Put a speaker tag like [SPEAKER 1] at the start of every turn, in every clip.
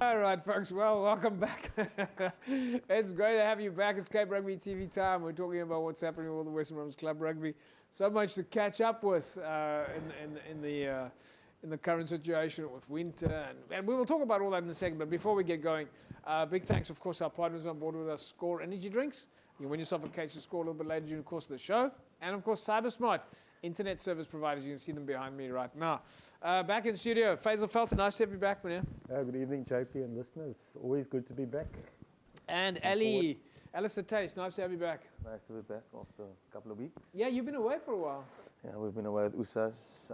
[SPEAKER 1] All right, folks. Well, welcome back. It's great to have you back. It's Cape Rugby TV time. We're talking about what's happening with the Western Province Club Rugby. So much to catch up with in the current situation with winter, and we will talk about all that in a second. But before we get going, big thanks, of course, our partners on board with us, Score Energy Drinks. You can win yourself a case of Score a little bit later during the course of the show, and of course, CyberSmart, internet service providers. You can see them behind me right now. Back in studio, Faisal Felton, nice to have you back, man.
[SPEAKER 2] Good evening, JP and listeners. Always good to be back.
[SPEAKER 1] And Alistair Taste, nice to have you back.
[SPEAKER 3] Nice to be back after a couple of weeks.
[SPEAKER 1] Yeah, you've been away for a while.
[SPEAKER 3] Yeah, we've been away at USA's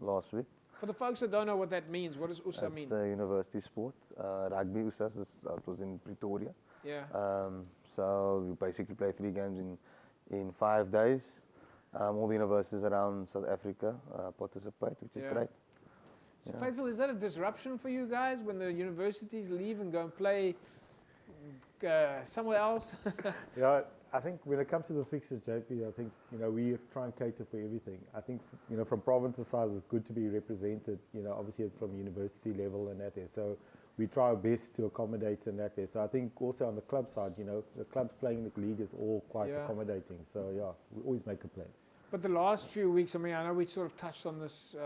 [SPEAKER 3] last week.
[SPEAKER 1] For the folks that don't know what that means, what does USA mean?
[SPEAKER 3] It's a university sport. Rugby USA's, it was in Pretoria.
[SPEAKER 1] Yeah.
[SPEAKER 3] So we basically play 3 games in 5 days. All the universities around South Africa participate, which is great.
[SPEAKER 1] So Faisal, is that a disruption for you guys when the universities leave and go and play somewhere else?
[SPEAKER 2] Yeah, I think when it comes to the fixtures, JP, I think we try and cater for everything. I think from province's side, it's good to be represented. Obviously from university level and that there. So we try our best to accommodate in that there. So I think also on the club side, the clubs playing in the league is all quite accommodating. So yeah, we always make a plan.
[SPEAKER 1] But the last few weeks, I mean, I know we sort of touched on this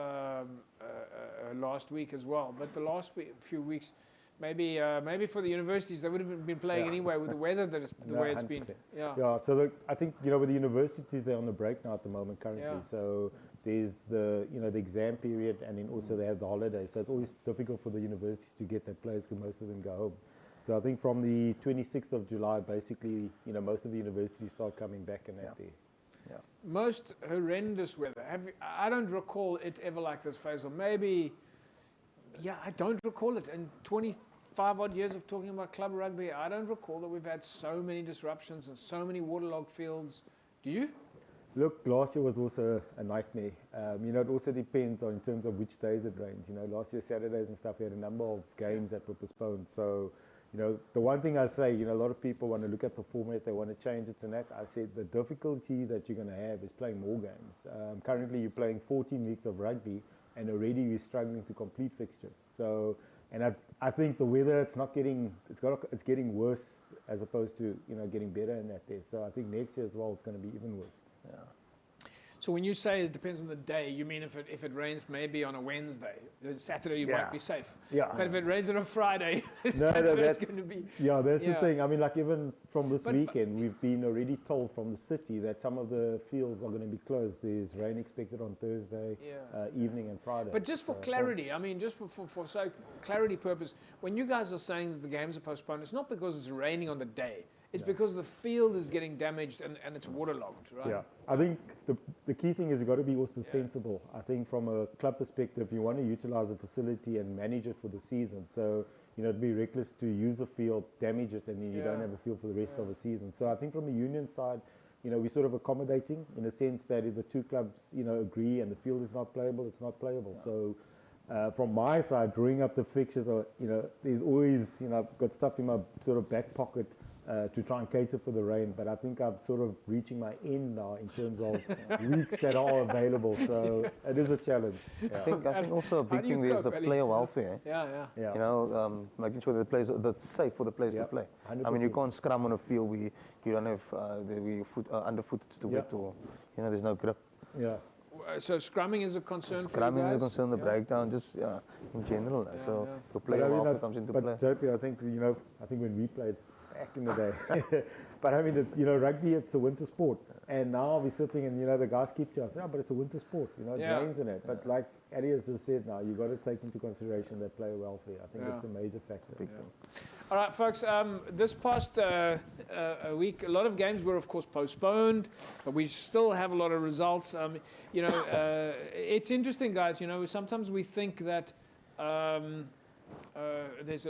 [SPEAKER 1] last week as well, but the last few weeks, maybe for the universities, they would have been playing anyway with the weather that is the way it's
[SPEAKER 2] 100%.
[SPEAKER 1] been. Yeah.
[SPEAKER 2] Yeah. So I think with the universities, they're on the break now at the moment currently.
[SPEAKER 1] Yeah.
[SPEAKER 2] So there's the the exam period, and then also they have the holidays. So it's always difficult for the universities to get their players because most of them go home. So I think from the 26th of July, basically, most of the universities start coming back in that day.
[SPEAKER 3] Yeah.
[SPEAKER 1] Most horrendous weather. I don't recall it ever like this, Faisal. Maybe, I don't recall it. In 25 odd years of talking about club rugby, I don't recall that we've had so many disruptions and so many waterlogged fields. Do you?
[SPEAKER 2] Look, last year was also a nightmare. It also depends on in terms of which days it rains. Last year Saturdays and stuff, we had a number of games that were postponed. So, the one thing I say, a lot of people want to look at the format, they want to change it and that. I said the difficulty that you're going to have is playing more games. Currently, you're playing 14 weeks of rugby, and already you're struggling to complete fixtures. So, and I think the weather, it's getting worse as opposed to getting better in that day. So I think next year as well, it's going to be even worse.
[SPEAKER 3] Yeah.
[SPEAKER 1] So when you say it depends on the day, you mean if it rains maybe on a Wednesday, Saturday you might be safe. Yeah. But if it rains on a Friday, Saturday's going to be...
[SPEAKER 2] Yeah, that's the thing. I mean, like even from this weekend, we've been already told from the city that some of the fields are going to be closed. There's rain expected on Thursday evening and Friday.
[SPEAKER 1] But just for clarity, I mean, just for clarity purpose, when you guys are saying that the games are postponed, it's not because it's raining on the day. It's because the field is getting damaged and it's waterlogged, right?
[SPEAKER 2] Yeah, I think the key thing is you've got to be also sensible. I think from a club perspective, you want to utilize the facility and manage it for the season. So, it'd be reckless to use a field, damage it, and then you don't have a field for the rest of the season. So I think from the union side, we're sort of accommodating in a sense that if the two clubs, agree and the field is not playable, it's not playable. Yeah. So from my side, drawing up the fixtures, there's always, I've got stuff in my sort of back pocket to try and cater for the rain, but I think I'm sort of reaching my end now in terms of weeks that are available, so it is a challenge.
[SPEAKER 3] Yeah. I think also a big thing is the player welfare.
[SPEAKER 1] Yeah.
[SPEAKER 3] Making sure that the players that's safe for the players to play.
[SPEAKER 2] 100%.
[SPEAKER 3] I mean, you can't scrum on a field where you don't have the underfoot to wet or there's no grip.
[SPEAKER 2] Yeah.
[SPEAKER 1] So scrumming is a concern for you guys?
[SPEAKER 3] Scrumming is a concern, the breakdown, just in general. So the player welfare comes into play.
[SPEAKER 2] But JP, I think when we played back in the day. But I mean, rugby, it's a winter sport. And now we're sitting and, the guys keep to us, but it's a winter sport, it rains in it. But like Eddie has just said now, you've got to take into consideration that player welfare. I think it's a major factor.
[SPEAKER 3] Big thing.
[SPEAKER 1] All right, folks, this past week, a lot of games were, of course, postponed, but we still have a lot of results. It's interesting, guys, sometimes we think that there's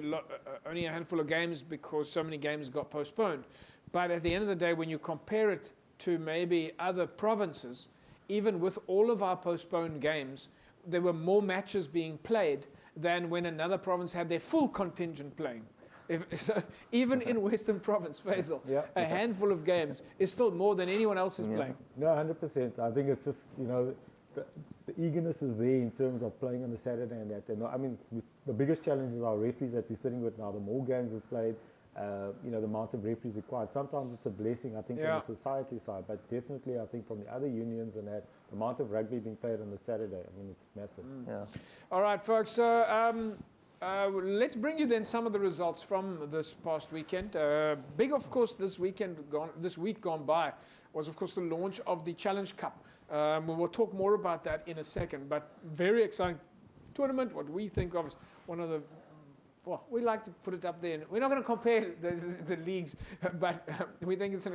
[SPEAKER 1] only a handful of games because so many games got postponed. But at the end of the day, when you compare it to maybe other provinces, even with all of our postponed games, there were more matches being played than when another province had their full contingent playing. So even in Western Province, Faisal, a handful of games is still more than anyone else is playing.
[SPEAKER 2] No, 100%. I think it's just, the eagerness is there in terms of playing on the Saturday and that. And I mean, the biggest challenge is our referees that we're sitting with now. The more games is played, you know, the amount of referees required. Sometimes it's a blessing, I think,
[SPEAKER 1] Yeah.
[SPEAKER 2] from the society side, but definitely, I think, from the other unions and that, the amount of rugby being played on the Saturday, I mean, it's massive.
[SPEAKER 3] Yeah.
[SPEAKER 1] All right, folks. So let's bring you then some of the results from this past weekend. Big, of course, this week gone by was, of course, the launch of the Challenge Cup. We will talk more about that in a second, but very exciting tournament. What we think of as one of the, well, we like to put it up there. We're not going to compare the leagues, but we think it's an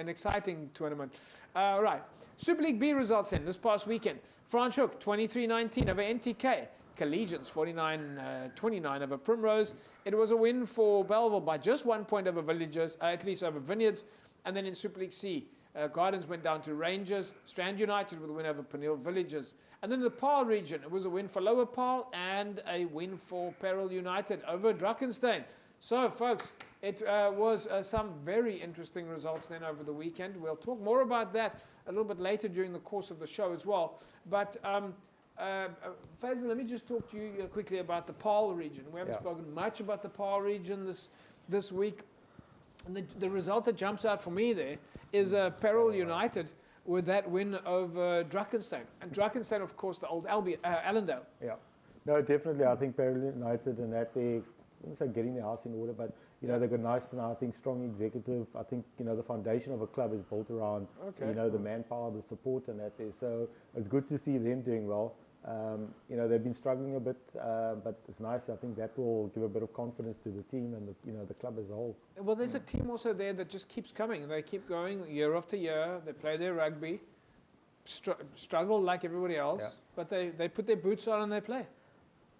[SPEAKER 1] exciting tournament. Right. Super League B results then this past weekend. Franschhoek 23-19 over NTK. Collegians 49-29 over Primrose. It was a win for Belleville by just 1 point over Villagers, at least over Vineyards. And then in Super League C, Gardens went down to Rangers. Strand United with a win over Peniel Villagers. And then in the Paarl region, it was a win for Lower Paarl and a win for Peril United over Drakenstein. So, folks, it was some very interesting results then over the weekend. We'll talk more about that a little bit later during the course of the show as well. But Faisal, let me just talk to you quickly about the Paarl region. We haven't spoken much about the Paarl region this week. And the result that jumps out for me there is Peril United with that win over Drakenstein. And Drakenstein, of course, the old Allendale.
[SPEAKER 2] Yeah. No, definitely. I think Peril United and that I wouldn't say getting their house in order, but you know, they've got nice and I think strong executive. I think, you know, the foundation of a club is built around, you know, the manpower, the support and that there. So it's good to see them doing well. You know, they've been struggling a bit, but it's nice. I think that will give a bit of confidence to the team and the, you know, the club as a whole.
[SPEAKER 1] Well, there's a team also there that just keeps coming. They keep going year after year. They play their rugby, struggle like everybody else, but they put their boots on and they play.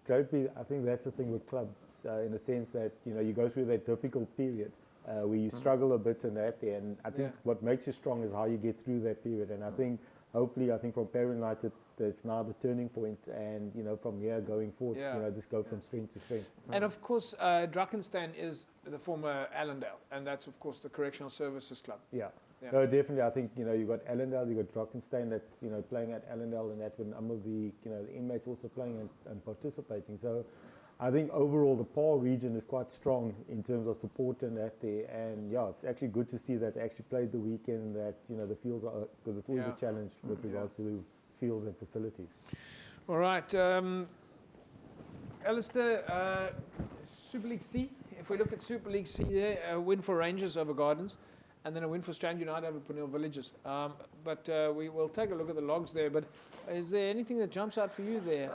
[SPEAKER 2] Totally. I think that's the thing with clubs, in the sense that, you know, you go through that difficult period where you struggle a bit in that, and I think what makes you strong is how you get through that period. And I think, hopefully, I think from Peril United, it's now the turning point, and you know, from here going forward, you know, just go from strength to strength.
[SPEAKER 1] And of course, Drakenstein is the former Allendale, and that's of course the Correctional Services Club.
[SPEAKER 2] Yeah. No, definitely. I think, you know, you got Allendale, you got Drakenstein that, you know, playing at Allendale, and that with some of the, you know, the inmates also playing and participating. So I think overall the Paarl region is quite strong in terms of support and that there. And yeah, it's actually good to see that they actually played the weekend, that, you know, the fields are, because it's always a challenge with regards to fields and facilities.
[SPEAKER 1] All right. Alistair, Super League C. If we look at Super League C there, a win for Rangers over Gardens, and then a win for Strand United over Peniel Villagers. But we will take a look at the logs there. But is there anything that jumps out for you there?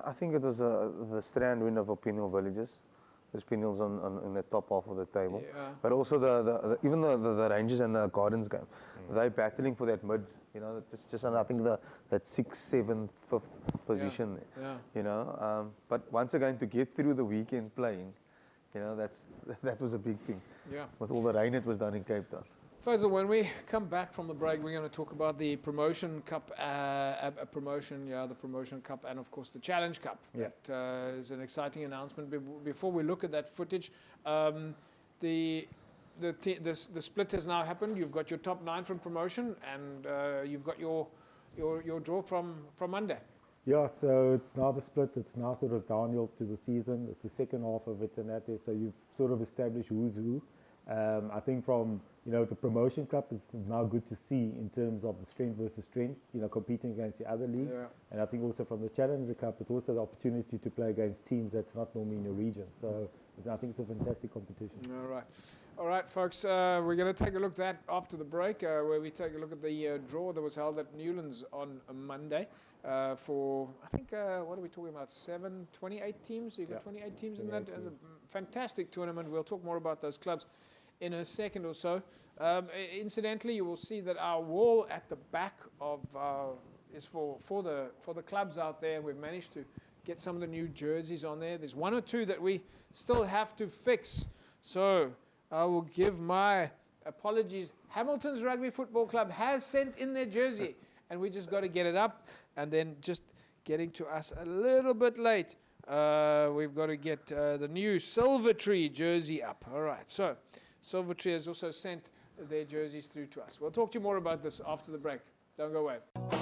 [SPEAKER 3] I think it was the Strand win over Peniel Villagers. There's Peniel's in the top half of the table. But also even the Rangers and the Gardens game, they're battling for that mid. You know, just I think that 6th, 7th, 5th position there. You know, but once again to get through the weekend playing, you know, that was a big thing.
[SPEAKER 1] Yeah.
[SPEAKER 3] With all the rain it was done in Cape Town.
[SPEAKER 1] Faisal, when we come back from the break, we're going to talk about the Promotion Cup, the Promotion Cup, and of course the Challenge Cup. That is an exciting announcement. Before we look at that footage, the split has now happened. You've got your top 9 from Promotion, and you've got your draw from Monday.
[SPEAKER 2] Yeah, so it's now the split. It's now sort of downhill to the season. It's the second half of it and that there. So you've sort of established who's who. I think from, you know, the Promotion Cup, it's now good to see in terms of the strength versus strength, you know, competing against the other leagues. And I think also from the Challenger Cup, it's also the opportunity to play against teams that's not normally in your region. So I think it's a fantastic competition.
[SPEAKER 1] All right, folks, we're going to take a look at that after the break, where we take a look at the draw that was held at Newlands on Monday. For, I think, what are we talking about, 28 teams? You've got 28 teams in that. It's a fantastic tournament. We'll talk more about those clubs in a second or so. Incidentally, you will see that our wall at the back of is for the clubs out there. We've managed to get some of the new jerseys on there. There's 1 or 2 that we still have to fix. So I will give my apologies. Hamilton's Rugby Football Club has sent in their jersey, and we just got to get it up. And then just getting to us a little bit late, we've got to get the new Silver Tree jersey up. All right, so Silver Tree has also sent their jerseys through to us. We'll talk to you more about this after the break. Don't go away.